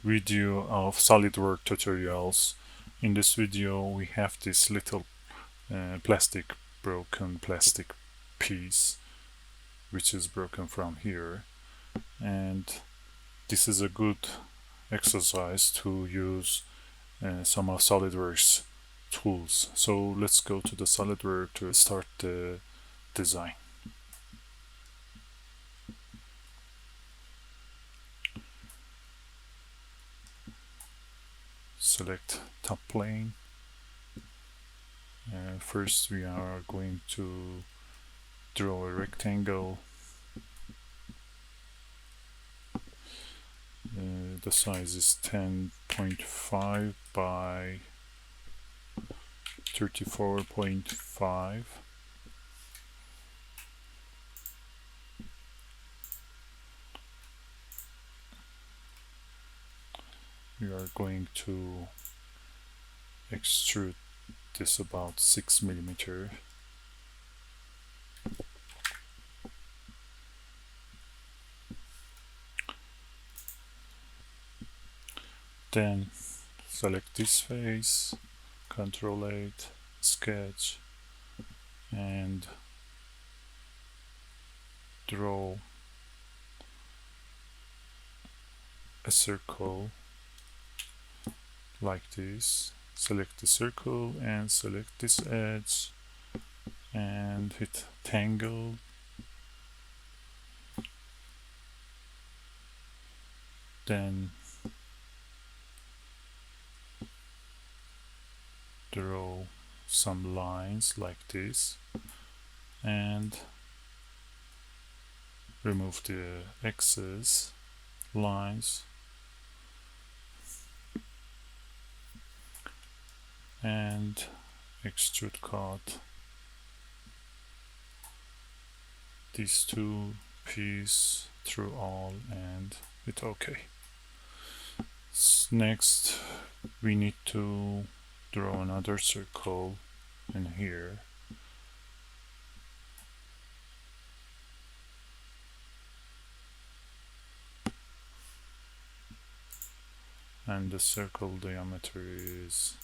video of SolidWorks tutorials. In this video we have this little broken plastic piece which is broken from here, and this is a good exercise to use some of SolidWorks tools. So let's go to the SolidWorks to start the design. Select top plane. First we are going to draw a rectangle. The size is 10.5 by 34.5. We are going to extrude this about 6 millimeter. Then select this face, Ctrl 8, sketch, and draw a circle like this. Select the circle and select this edge and hit tangle. Then draw some lines like this and remove the excess lines and extrude cut these two pieces through all and hit OK. Next we need to draw another circle in here. And the circle diameter is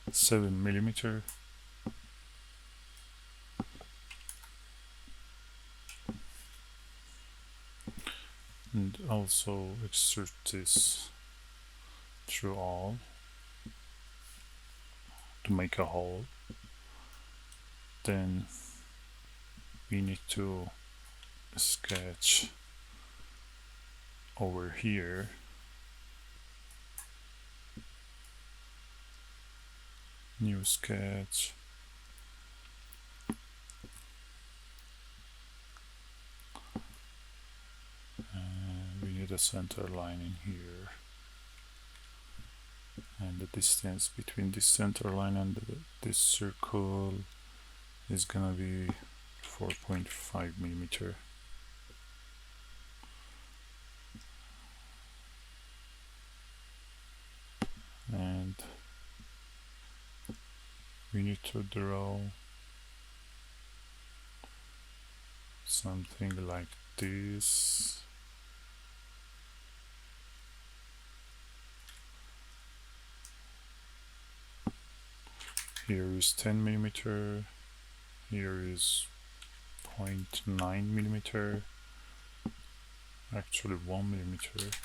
7 millimeter. And also extrude this through all to make a hole. Then we need to sketch over here new sketch, and we need a center line in here, and the distance between this center line and this circle is gonna be 4.5 millimeter. And we need to draw something like this. Here is 10 millimeter, here is 0.9 millimeter, actually 1 millimeter.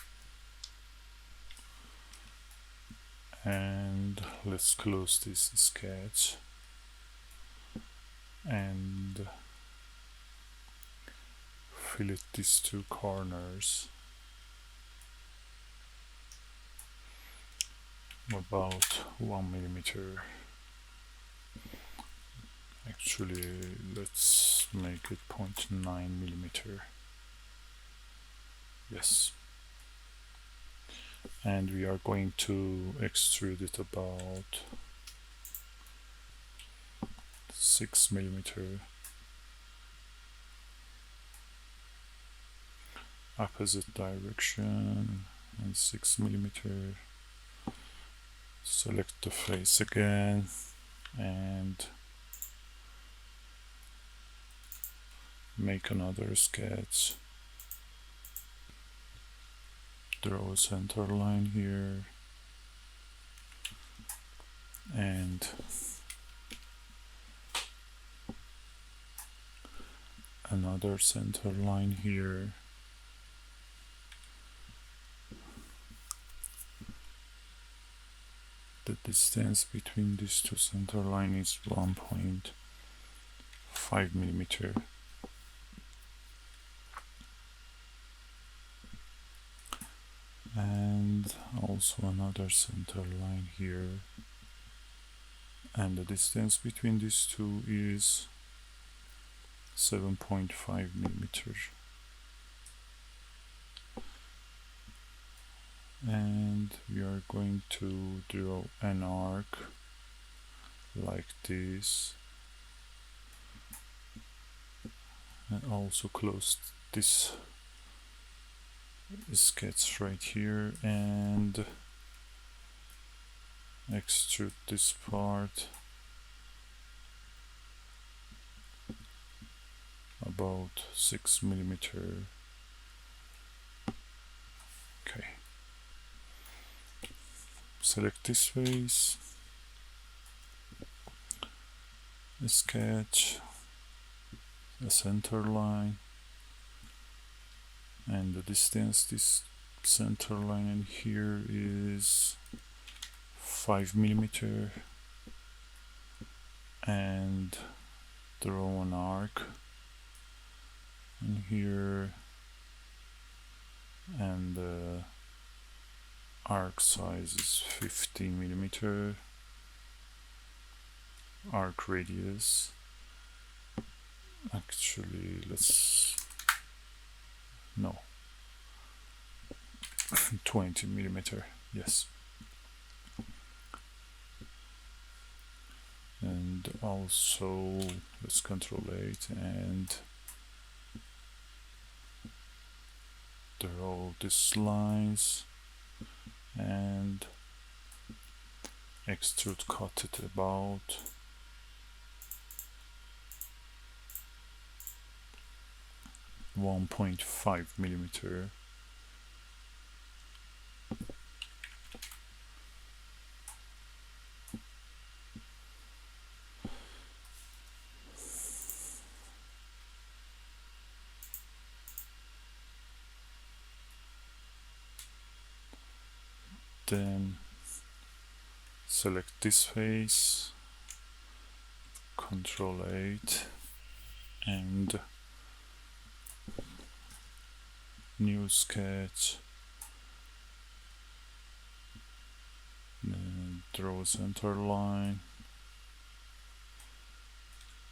And let's close this sketch and fillet these two corners about 1 millimeter. Actually, let's make it 0.9 millimeter. Yes. And we are going to extrude it about 6 millimeter. Opposite direction and 6 millimeter. Select the face again and make another sketch, draw a center line here, and another center line here. The distance between these two center lines is 1.5 millimeter. And also another center line here, and the distance between these two is 7.5 millimeter. And we are going to draw an arc like this, and also close this sketch right here and extrude this part about 6 millimeter. Okay. Select this face, sketch a center line, and the distance this center line in here is 5 millimeter, and draw an arc in here, and the arc size is 15 millimeter. Arc radius, actually let's 20 millimeter, yes. And also let's Control 8 and draw these lines and extrude cut it about 1.5 millimeter. Then select this face, Control 8 and new sketch, then draw a center line.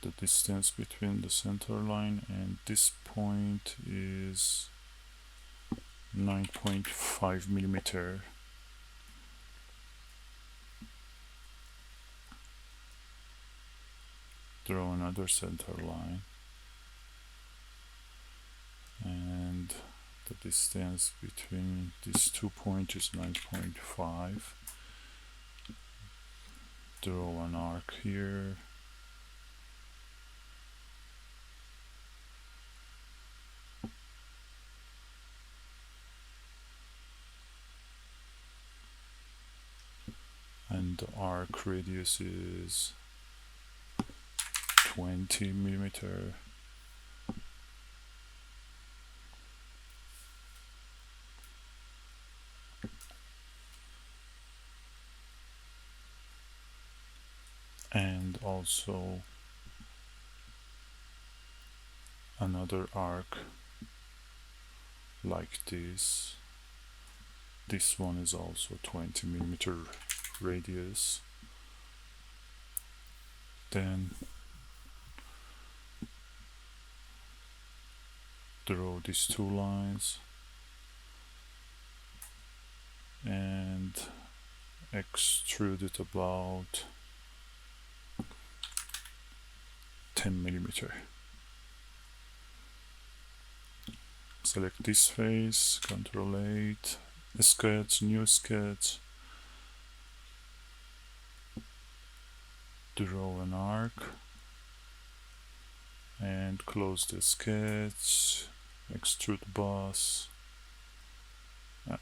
The distance between the center line and this point is 9.5 millimeter. Draw another center line, and the distance between these 2 points is 9.5. Draw an arc here, and the arc radius is 20 millimeter. And also another arc like this. This one is also 20 millimeter radius. Then draw these two lines and extrude it about 10 millimeter. Select this face, Control 8, sketch, new sketch, draw an arc and close the sketch, extrude boss,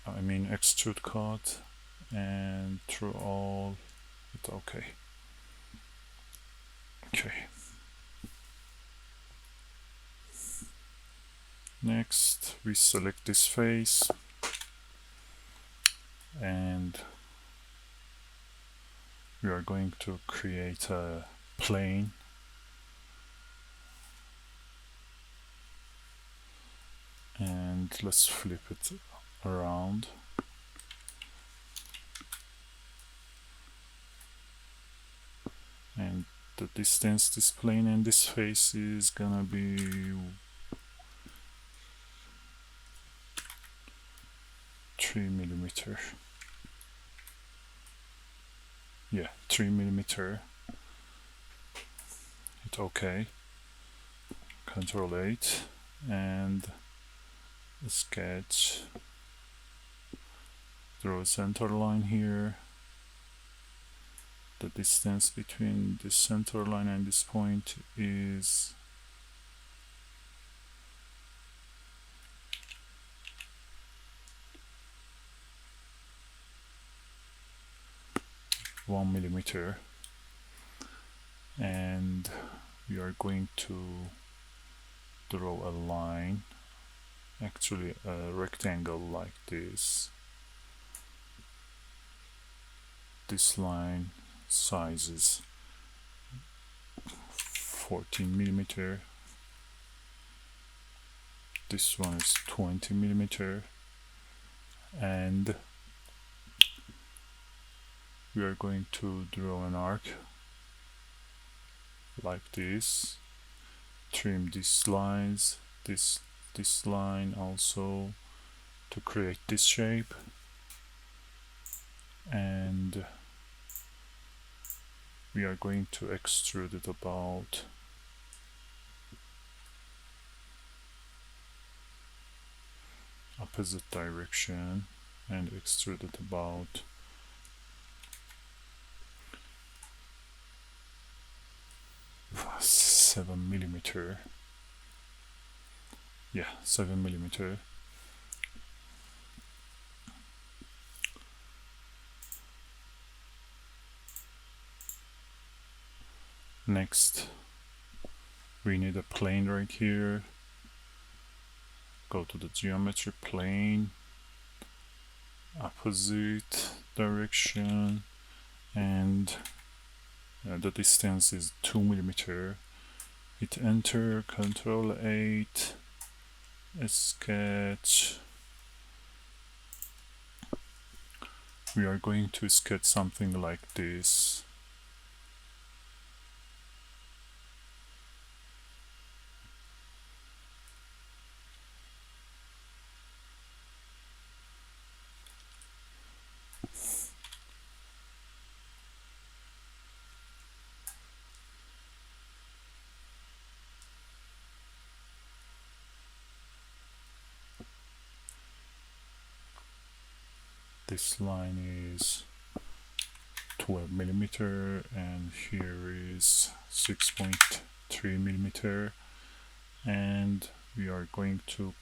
extrude cut, and through all, hit OK. Okay. Next, we select this face and we are going to create a plane. And let's flip it around. And the distance this plane and this face is gonna be 3mm. Yeah, 3mm. Hit OK. Control 8 and sketch. Draw a center line here. The distance between this center line and this point is 1mm, and we are going to draw a line, actually a rectangle like this. This line size is 14mm. This one is 20mm, and we are going to draw an arc like this. Trim these lines, this line also, to create this shape, and we are going to extrude it about opposite direction and extrude it about 7mm. Yeah, 7mm. Next, we need a plane right here. Go to the geometry plane, opposite direction, and the distance is 2mm. Hit enter, control 8, sketch. We are going to sketch something like this. This line is 12mm and here is 6.3mm, and we are going to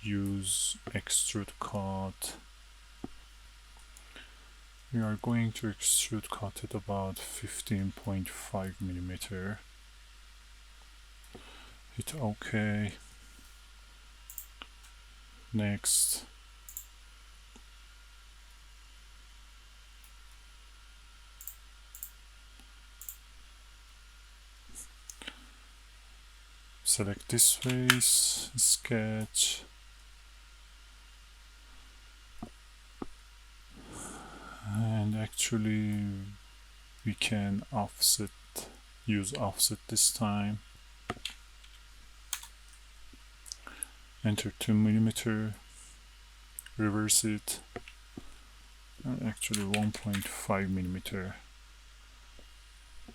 use extrude cut. We are going to extrude cut at about 15.5mm. Hit OK. Next, select this face, sketch, and actually we can use offset this time. Enter 2mm, reverse it, actually 1.5mm,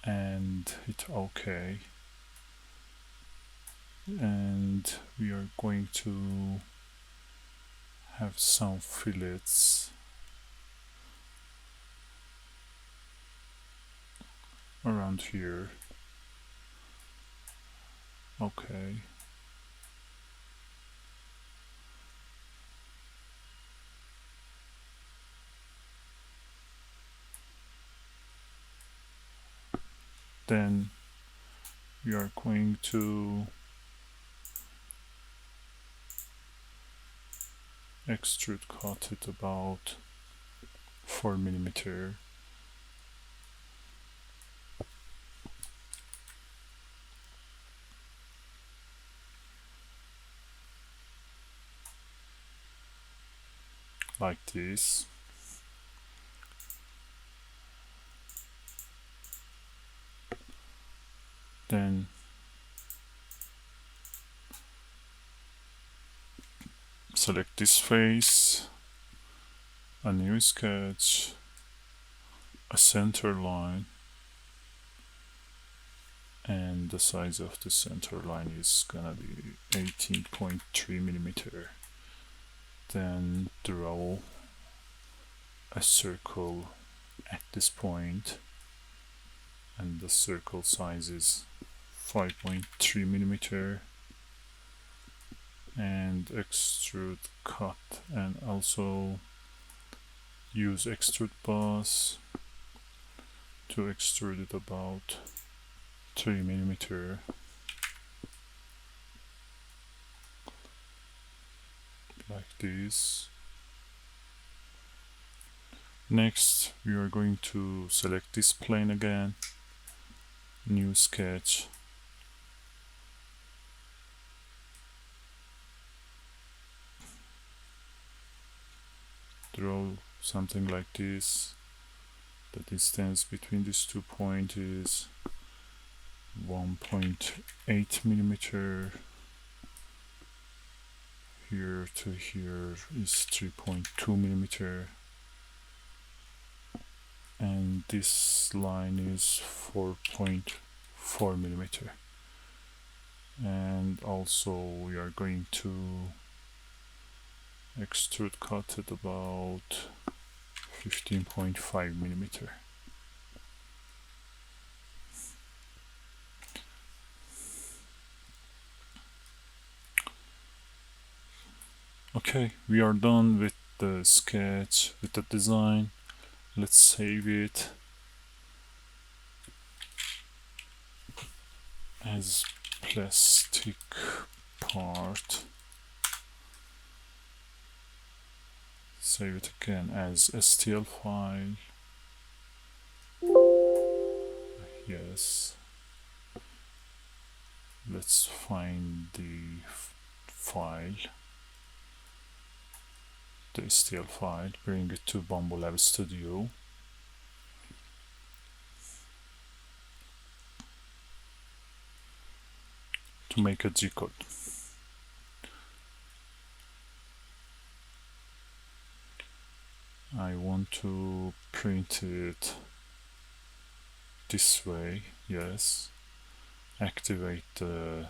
and hit OK. And we are going to have some fillets around here. Okay. Then we are going to extrude cut it about 4 mm. Like this. Then select this face, a new sketch, a center line, and the size of the center line is gonna be 18.3 mm. Then draw a circle at this point, and the circle size is 5.3 mm, and extrude cut, and also use extrude boss to extrude it about 3 mm, like this. Next, we are going to select this plane again, new sketch, draw something like this. The distance between these 2 points is 1.8 mm. Here to here is 3.2 mm. And this line is 4.4 mm. And also we are going to extrude cut it about 15.5 mm. Okay, we are done with the sketch, with the design. Let's save it as plastic part. Save it again as STL file. Yes. Let's find the file, the STL file, bring it to Bamboo Lab Studio. To make a G-code. I want to print it this way, yes. Activate the,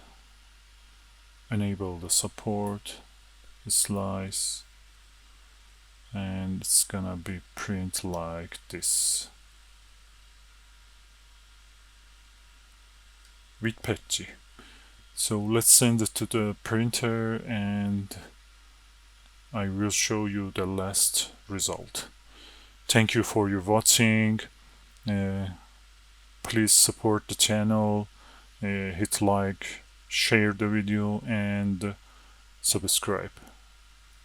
enable the support, the slice, and it's gonna be print like this. With Petchy. So let's send it to the printer and I will show you the last result. Thank you for your watching. Please support the channel, hit like, share the video and subscribe.